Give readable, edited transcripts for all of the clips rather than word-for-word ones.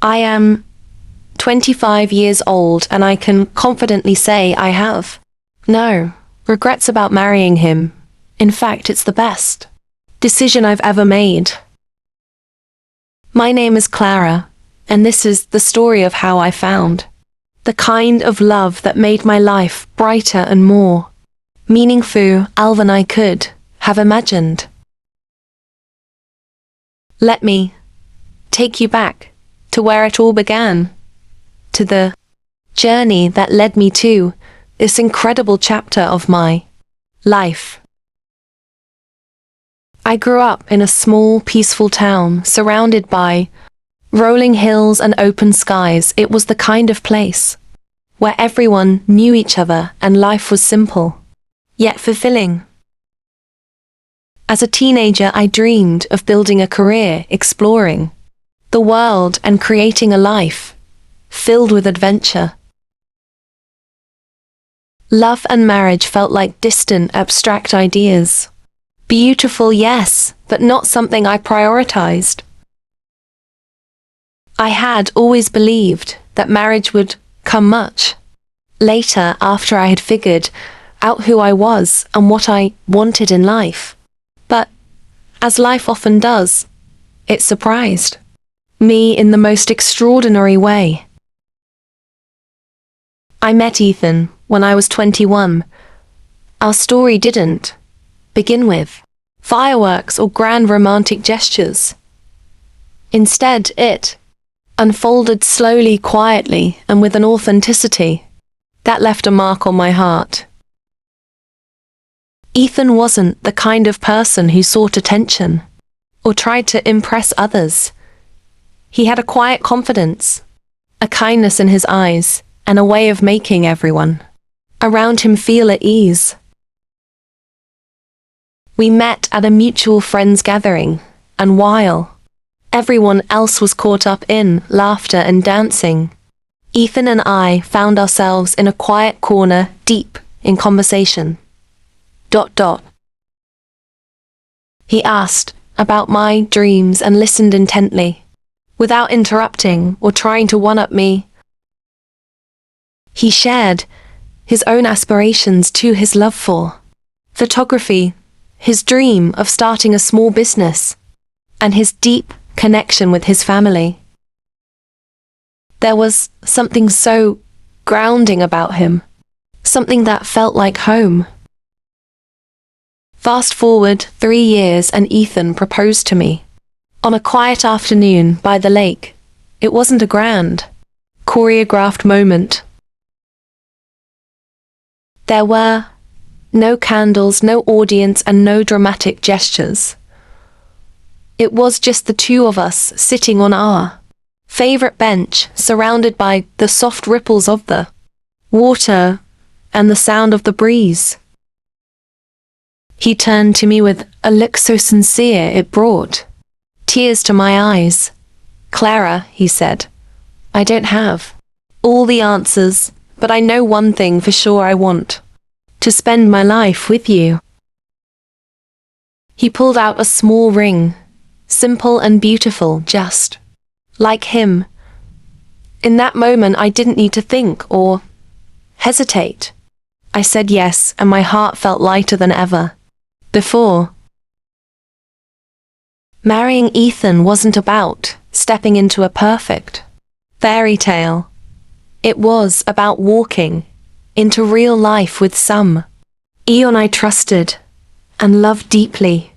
I am 25 years old and I can confidently say I have no regrets about marrying him. In fact, it's the best decision I've ever made. My name is Clara, and this is the story of how I found the kind of love that made my life brighter and more meaningful than I could have imagined. Let me take you back to where it all began, to the journey that led me to this incredible chapter of my life. I grew up in a small, peaceful town surrounded by rolling hills and open skies. It was the kind of place where everyone knew each other and life was simple, yet fulfilling. As a teenager, I dreamed of building a career, exploring the world and creating a life filled with adventure. Love and marriage felt like distant, abstract ideas. Beautiful, yes, but not something I prioritized. I had always believed that marriage would come much later, after I had figured out who I was and what I wanted in life. But, as life often does, it surprised me in the most extraordinary way. I met Ethan when I was 21. Our story didn't begin with fireworks or grand romantic gestures. Instead, it unfolded slowly, quietly, and with an authenticity that left a mark on my heart. Ethan wasn't the kind of person who sought attention or tried to impress others. He had a quiet confidence, a kindness in his eyes, and a way of making everyone around him feel at ease. We met at a mutual friends gathering, and while everyone else was caught up in laughter and dancing, Ethan and I found ourselves in a quiet corner, deep in conversation. He asked about my dreams and listened intently, without interrupting or trying to one-up me. He shared his own aspirations to his love for photography, his dream of starting a small business, and his deep connection with his family. There was something so grounding about him, something that felt like home. Fast forward 3 years and Ethan proposed to me on a quiet afternoon by the lake. It wasn't a grand, choreographed moment. There were no candles, no audience, and no dramatic gestures. It was just the two of us sitting on our favorite bench, surrounded by the soft ripples of the water and the sound of the breeze. He turned to me with a look so sincere it brought tears to my eyes. "Clara," he said, "I don't have all the answers, but I know one thing for sure: I want to spend my life with you." He pulled out a small ring, simple and beautiful, just like him. In that moment, I didn't need to think or hesitate. I said yes, and my heart felt lighter than ever before. Marrying Ethan wasn't about stepping into a perfect fairy tale. It was about walking into real life with someone I trusted and loved deeply.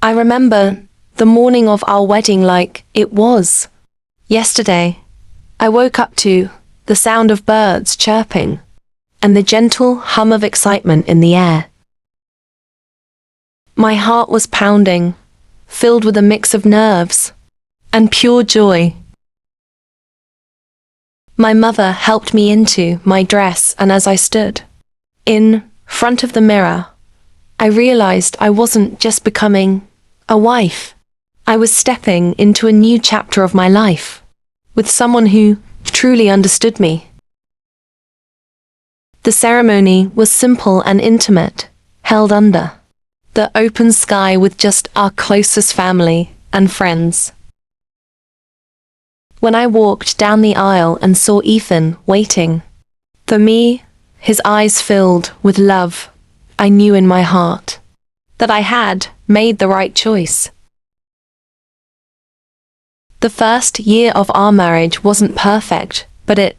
I remember the morning of our wedding like it was yesterday. I woke up to the sound of birds chirping and the gentle hum of excitement in the air. My heart was pounding, filled with a mix of nerves and pure joy. My mother helped me into my dress, and as I stood in front of the mirror, I realized I wasn't just becoming a wife. I was stepping into a new chapter of my life with someone who truly understood me. The ceremony was simple and intimate, held under the open sky with just our closest family and friends. When I walked down the aisle and saw Ethan waiting for me, his eyes filled with love, I knew in my heart that I had made the right choice. The first year of our marriage wasn't perfect, but it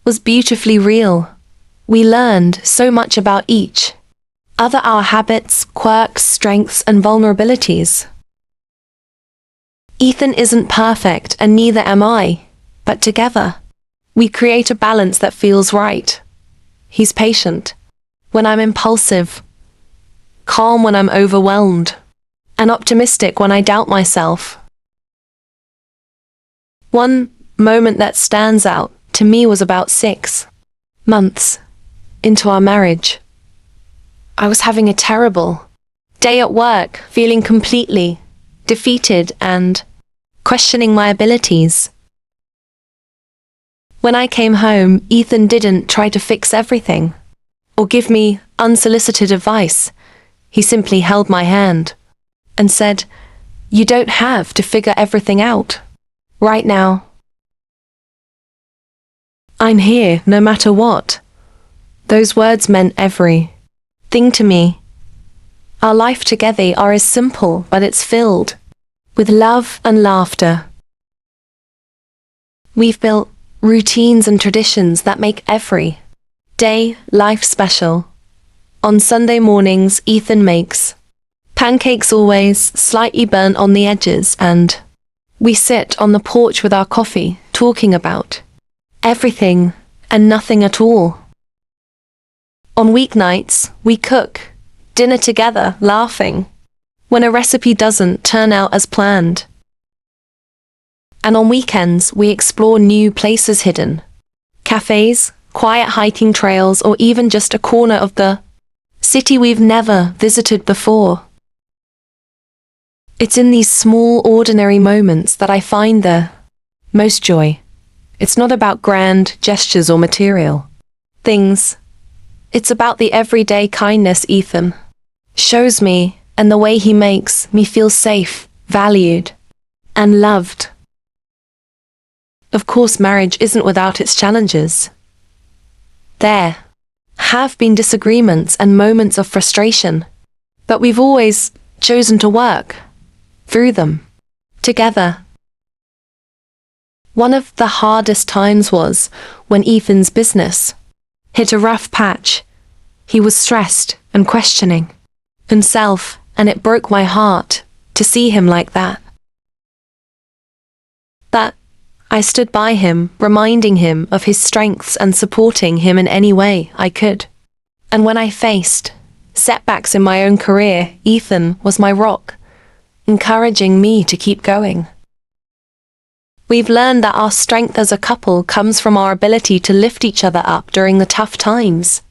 was beautifully real. We learned so much about each other, our habits, quirks, strengths, and vulnerabilities. Ethan isn't perfect, and neither am I, but together, we create a balance that feels right. He's patient when I'm impulsive, calm when I'm overwhelmed, and optimistic when I doubt myself. One moment that stands out to me was about 6 months into our marriage. I was having a terrible day at work, feeling completely defeated and questioning my abilities. When I came home, Ethan didn't try to fix everything or give me unsolicited advice. He simply held my hand and said, "You don't have to figure everything out right now. I'm here no matter what." Those words meant everything to me. Our life together is simple, but it's filled with love and laughter. We've built routines and traditions that make every day life special. On Sunday mornings, Ethan makes pancakes, always slightly burnt on the edges, and we sit on the porch with our coffee, talking about everything and nothing at all. On weeknights, we cook dinner together, laughing when a recipe doesn't turn out as planned. And on weekends, we explore new places, hidden cafes, quiet hiking trails, or even just a corner of the city we've never visited before. It's in these small, ordinary moments that I find the most joy. It's not about grand gestures or material things. It's about the everyday kindness Ethan shows me, and the way he makes me feel safe, valued, and loved. Of course, marriage isn't without its challenges. There have been disagreements and moments of frustration, but we've always chosen to work through them together. One of the hardest times was when Ethan's business hit a rough patch. He was stressed and questioning himself, and it broke my heart to see him like that. But I stood by him, reminding him of his strengths and supporting him in any way I could. And when I faced setbacks in my own career, Ethan was my rock, encouraging me to keep going. We've learned that our strength as a couple comes from our ability to lift each other up during the tough times.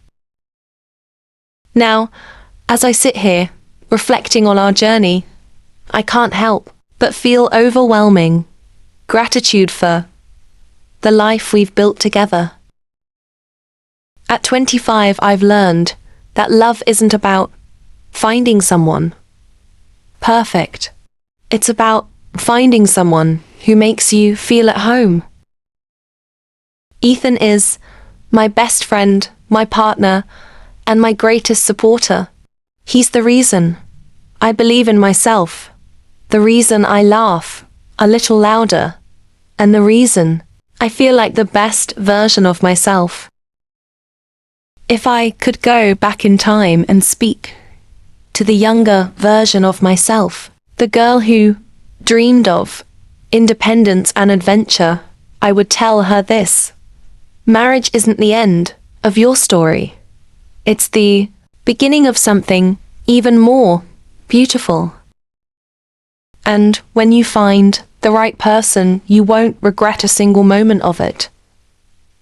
Now, as I sit here, reflecting on our journey, I can't help but feel overwhelming gratitude for the life we've built together. At 25, I've learned that love isn't about finding someone perfect. It's about finding someone who makes you feel at home. Ethan is my best friend, my partner, and my greatest supporter. He's the reason I believe in myself, the reason I laugh a little louder, and the reason I feel like the best version of myself. If I could go back in time and speak to the younger version of myself, the girl who dreamed of independence and adventure, I would tell her this: marriage isn't the end of your story. It's the beginning of something even more beautiful. And when you find the right person, you won't regret a single moment of it.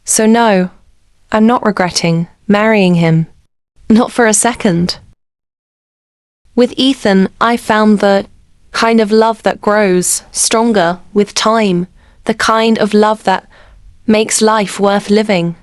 So no, I'm not regretting marrying him. Not for a second. With Ethan, I found the kind of love that grows stronger with time, the kind of love that makes life worth living.